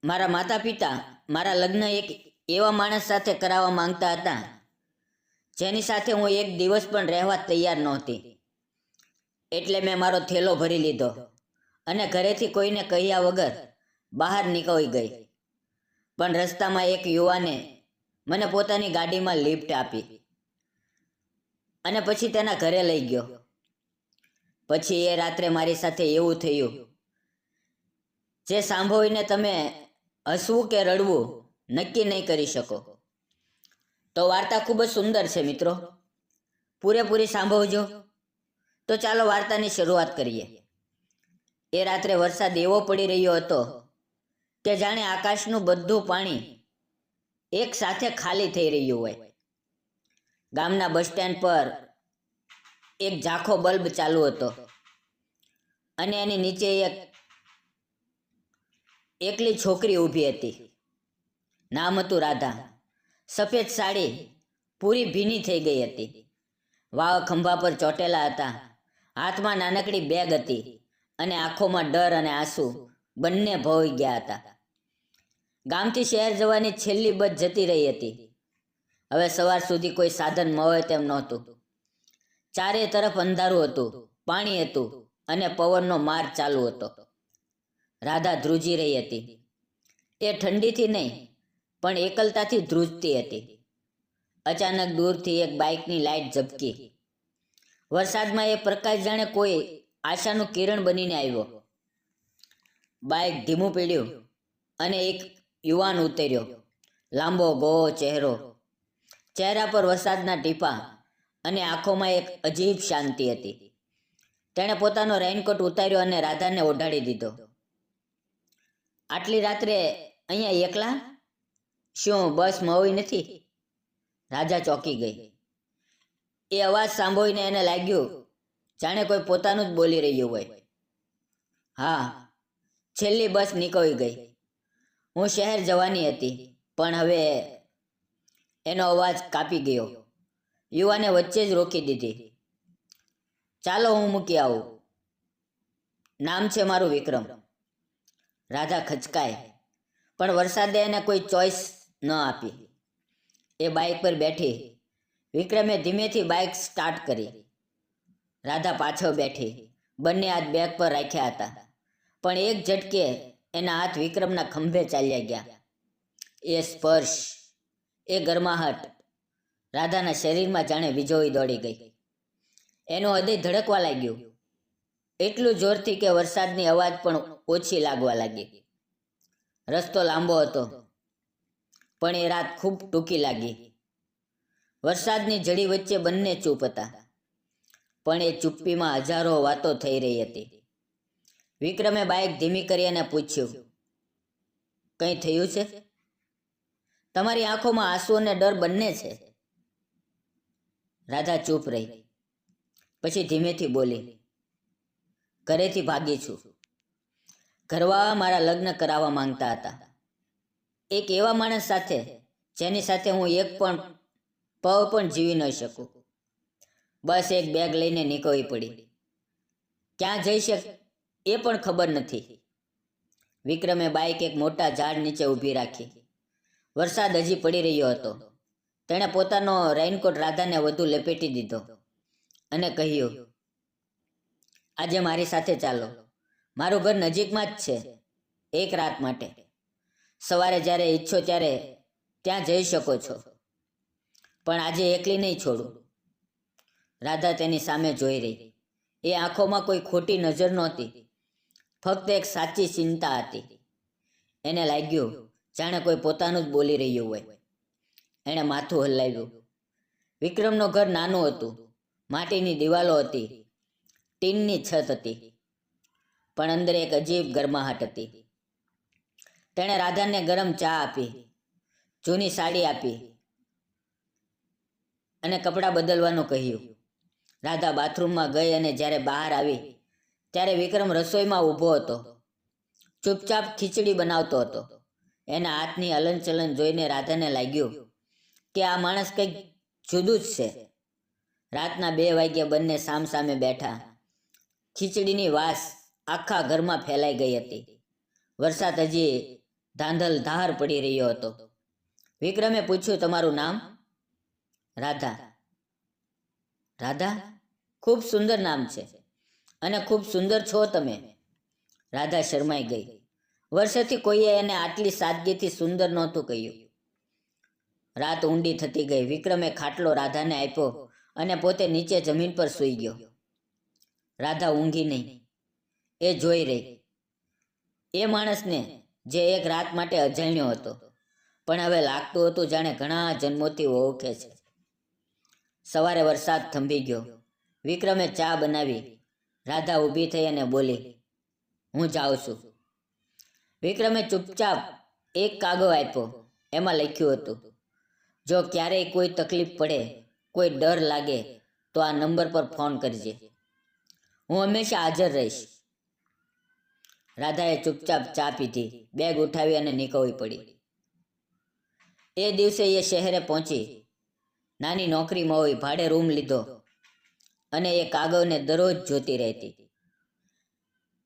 મારા માતા પિતા મારા લગ્ન એક એવા માણસ સાથે કરાવવા માંગતા હતા જેની સાથે હું એક દિવસ પણ રહેવા તૈયાર નહોતી. એટલે મેં મારો થેલો ભરી લીધો અને ઘરેથી કોઈને કહ્યા વગર બહાર નીકળી ગઈ. પણ રસ્તામાં એક યુવાને મને પોતાની ગાડીમાં લિફ્ટ આપી અને પછી તેના ઘરે લઈ ગયો. પછી એ રાત્રે મારી સાથે એવું થયું જે સાંભળીને તમે હસવું કે રડવું નક્કી નહીં કરી શકો. તો વાર્તા ખૂબ જ સુંદર છે મિત્રો, પૂરેપૂરી સાંભળજો. તો ચાલો વાર્તાની શરૂઆત કરીએ. એ રાત્રે વરસાદ એવો પડી રહ્યો હતો કે જાણે આકાશનું બધું પાણી એક સાથે ખાલી થઈ રહ્યું હોય. ગામના બસ સ્ટેન્ડ પર એક ઝાંખો બલ્બ ચાલુ હતો અને એની નીચે એક એકલી છોકરી ઊભી હતી. નામ હતું રાધા. સફેદ સાડી પૂરી ભીની થઈ ગઈ હતી. વાવ ખંભા પર ચોટેલા હતા. હાથમાં નાનકડી બેગ હતી અને આંખોમાં ડર અને આંસુ બંને ભોઈ ગયા હતા. ગામથી શહેર જવાની છેલ્લી બસ જતી રહી હતી. હવે સવાર સુધી કોઈ સાધન મળે તેમ નહોતું. ચારે તરફ અંધારું હતું, પાણી હતું અને પવનનો માર ચાલુ હતો. રાધા ધ્રુજી રહી હતી. એ ઠંડીથી નહીં પણ એકલતાથી ધ્રુજતી હતી. અચાનક દૂરથી એક બાઇકની લાઇટ ઝબકી. વરસાદમાં એ પ્રકાશ જાણે કોઈ આશાનું કિરણ બનીને આવ્યો. બાઇક ધીમું પીડ્યું અને એક યુવાન ઉતર્યો. લાંબો ગોળો ચહેરો, ચહેરા પર વરસાદના ટીપા અને આંખોમાં એક અજીબ શાંતિ હતી. તેણે પોતાનો રેઇનકોટ ઉતાર્યો અને રાધાને ઓઢાડી દીધો. આટલી રાત્રે અહીંયા એકલા? શું બસ મળી નથી? રાધા ચોંકી ગઈ. એ અવાજ સાંભળીને એને લાગ્યું જાણે કોઈ પોતાનું જ બોલી રહ્યું હોય. હા, છેલ્લી બસ નીકળી ગઈ. હું શહેર જવાની હતી પણ હવે... એનો અવાજ કાપી ગયો. યુવાને વચ્ચે જ રોકી દીધી. ચાલો હું મૂકી આવું. નામ છે મારું વિક્રમ. રાધા ખચકાય પણ વરસાદે એને કોઈ ચોઈસ ન આપી. એ બાઇક પર બેઠી. વિક્રમે ધીમેથી બાઇક સ્ટાર્ટ કરી. રાધા પાછળ બેઠી. બંને હાથ બેગ પર રાખ્યા હતા પણ એક ઝટકે એના હાથ વિક્રમના ખંભે ચાલ્યા ગયા. એ સ્પર્શ, એ ગરમાહટ રાધાના શરીરમાં જાણે વીજળી દોડી ગઈ. એનું હૃદય ધડકવા લાગ્યું, એટલું જોરથી કે વરસાદની અવાજ પણ ઓછી લાગવા લાગી. રસ્તો લાંબો હતો પણ એ રાત ખૂબ ટૂંકી લાગી. વરસાદની ઝડી વચ્ચે બંને ચૂપ હતા પણ એ ચૂપ્પીમાં હજારો વાતો થઈ રહી હતી. વિક્રમે બાઇક ધીમી કરી અને પૂછ્યું, કંઈ થયું છે? તમારી આંખોમાં આંસુ અને ડર બંને છે. રાધા ચૂપ રહી. પછી ધીમેથી બોલી, ઘરેથી ભાગી છું. ઘરવાળા મારા લગ્ન કરાવવા માંગતા હતા. એક એવા માણસ સાથે જેની સાથે હું એક પણ પળ પણ જીવી ન શકું. બસ એક બેગ લઈને નીકળી પડી. ક્યાં જઈ શક એ પણ ખબર નથી. વિક્રમે બાઇક એક મોટા ઝાડ નીચે ઊભી રાખી. વરસાદ હજી પડી રહ્યો હતો. તેણે પોતાનો રેઇનકોટ રાધાને વધુ લપેટી દીધો અને કહ્યું, આજે મારી સાથે ચાલો. મારું ઘર નજીકમાં જ છે. એક રાત માટે. સવારે જ્યારે ઈચ્છો ત્યારે ત્યાં જઈ શકો છો. પણ આજે એકલી નહીં છોડું. રાધા તેની સામે જોઈ રહી. એ આંખોમાં કોઈ ખોટી નજર નહોતી, ફક્ત એક સાચી ચિંતા હતી. એને લાગ્યું જાણે કોઈ પોતાનું જ બોલી રહ્યું હોય. એણે માથું હલાવ્યું. વિક્રમનું ઘર નાનું હતું. માટીની દિવાલો હતી, ટીનની છત હતી, પણ અંદર એક અજીબ ગરમાહટ હતી. તેણે રાધાને ગરમ ચા આપી, જૂની સાડી આપી અને કપડાં બદલવાનું કહ્યું. રાધા બાથરૂમમાં ગઈ અને જ્યારે બહાર આવી ત્યારે વિક્રમ રસોઈમાં ઊભો હતો. ચૂપચાપ ખીચડી બનાવતો હતો. એના હાથની હલનચલન જોઈને રાધાને લાગ્યું કે આ માણસ કંઈક જુદું જ છે. રાતના 2 વાગ્યે બંને સામસામે બેઠા. ખીચડીની વાસ આખા ઘરમાં ફેલાઈ ગઈ હતી. વરસાદ હજી ધાંધલ ધાર પડી રહ્યો હતો. વિક્રમે પૂછ્યું, તમારું નામ? રાધા. રાધા? ખૂબ સુંદર નામ છે અને ખૂબ સુંદર છો તમે. રાધા શરમાઈ ગઈ. વર્ષોથી કોઈએ એને આટલી સાદગીથી સુંદર નહોતું કહ્યું. રાત ઊંડી થતી ગઈ. વિક્રમે ખાટલો રાધાને આપ્યો અને પોતે નીચે જમીન પર સૂઈ ગયો. રાધા ઊંઘી નહીં. એ જોઈ રહી એ માણસને જે એક રાત માટે અજાણ્યો હતો, પણ હવે લાગતું હતું જાણે ઘણા જન્મોથી ઓળખે છે. સવારે વરસાદ થંભી ગયો. વિક્રમે ચા બનાવી. રાધા ઊભી થઈ અને બોલી, હું જાઉં છું. વિક્રમે ચૂપચાપ એક કાગળ આપ્યો. એમાં લખ્યું હતું, જો ક્યારેય કોઈ તકલીફ પડે, કોઈ ડર લાગે તો આ નંબર પર ફોન કરજે. હું હંમેશા હાજર રહીશ. રાધાએ ચૂપચાપ ચા પીધી, બેગ ઉઠાવી અને નીકળવી પડી. એ દિવસે એ શહેરે પહોંચી. નાની નોકરી મળી, ભાડે રૂમ લીધો અને એ કાગળને દરરોજ જોતી રહેતી.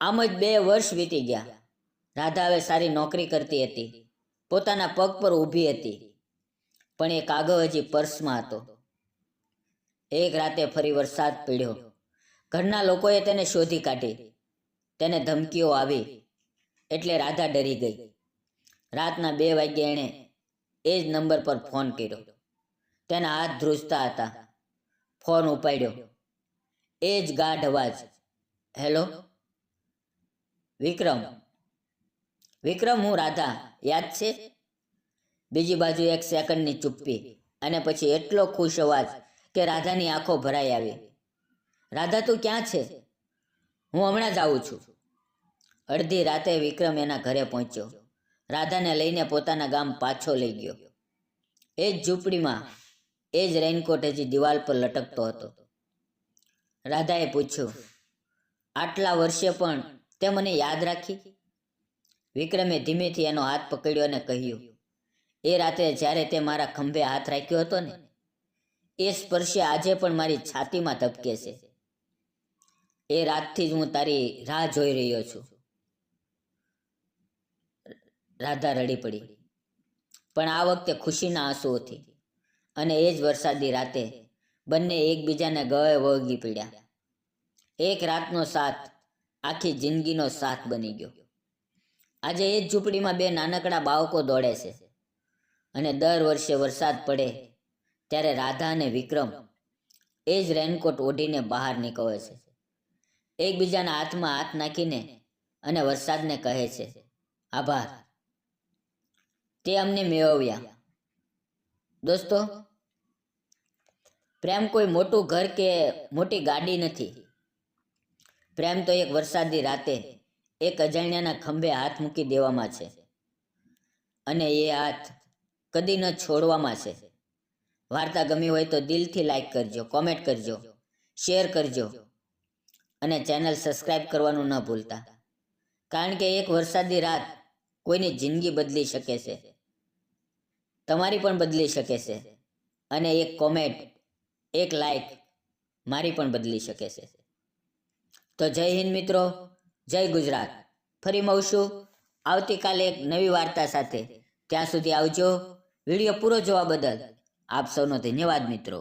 આમ જ 2 વર્ષ વીતી ગયા. રાધા હવે સારી નોકરી કરતી હતી, પોતાના પગ પર ઊભી હતી, પણ એ કાગળ હજી પર્સમાં હતો. એક રાતે ફરી વરસાદ પડ્યો. ઘરના લોકોએ તેને શોધી કાઢી. તેને ધમકીઓ આવી એટલે રાધા ડરી ગઈ. રાતના 2 વાગ્યે એણે એ જ નંબર પર ફોન કર્યો. તેના હાથ ધ્રુજતા હતા. ફોન ઉપાડ્યો. એ જ ગાઢ અવાજ, હેલો વિક્રમ. વિક્રમ, હું રાધા, યાદ છે? બીજી બાજુ 1 સેકન્ડની ચૂપ્પી અને પછી એટલો ખુશ અવાજ કે રાધાની આંખો ભરાઈ આવી. રાધા, તું ક્યાં છે? હું હમણાં જ આવું છું. અડધી રાતે વિક્રમ એના ઘરે પહોંચ્યો. રાધાને લઈને પોતાના ગામ પાછો લઈ ગયો. એ જ ઝૂંપડીમાં એ જ રેઇનકોટ હજી દિવાલ પર લટકતો હતો. રાધાએ પૂછ્યું, આટલા વર્ષે પણ તે મને યાદ રાખી? વિક્રમે ધીમેથી એનો હાથ પકડ્યો અને કહ્યું, એ રાતે જ્યારે તે મારા ખંભે હાથ રાખ્યો હતો ને, એ સ્પર્શે આજે પણ મારી છાતીમાં ધબકે છે. એ રાતથી જ હું તારી રાહ જોઈ રહ્યો છું. રાધા રડી પડી, પણ આ વખતે ખુશીના આંસુઓથી. અને એ જ વરસાદી રાતે બંને એકબીજાને ગળે વળગી પડ્યા. એક રાતનો સાથ આખી જિંદગીનો સાથ બની ગયો. આજે એ જ ઝૂંપડીમાં 2 નાનકડા બાળકો દોડે છે અને દર વર્ષે વરસાદ પડે ત્યારે રાધા અને વિક્રમ એ જ રેનકોટ ઓઢીને બહાર નીકળે છે. એકબીજાના હાથમાં હાથ નાખીને અને વરસાદને કહે છે, આભાર, તે અમને મેળવ્યા. દોસ્તો, પ્રેમ કોઈ મોટું ઘર કે મોટી ગાડી નથી. પ્રેમ તો એક વરસાદી રાતે એક અજાણ્યાના ખંભે હાથ મૂકી દેવામાં છે, અને એ હાથ કદી ન છોડવામાં છે. વાર્તા ગમી હોય તો દિલથી લાઈક કરજો, કોમેન્ટ કરજો, શેર કરજો અને ચેનલ સબસ્ક્રાઈબ કરવાનું ન ભૂલતા. કારણ કે એક વરસાદી રાત કોઈની જિંદગી બદલી શકે છે. તમારી પણ બદલી શકે છે. અને એક કોમેન્ટ, એક લાઈક મારી પણ બદલી શકે છે. તો જય હિન્દ મિત્રો, જય ગુજરાત. ફરી મળશું આવતીકાલે એક નવી વાર્તા સાથે. ત્યાં સુધી આવજો. વિડીયો પૂરો જોવા બદલ આપ સૌનો ધન્યવાદ મિત્રો.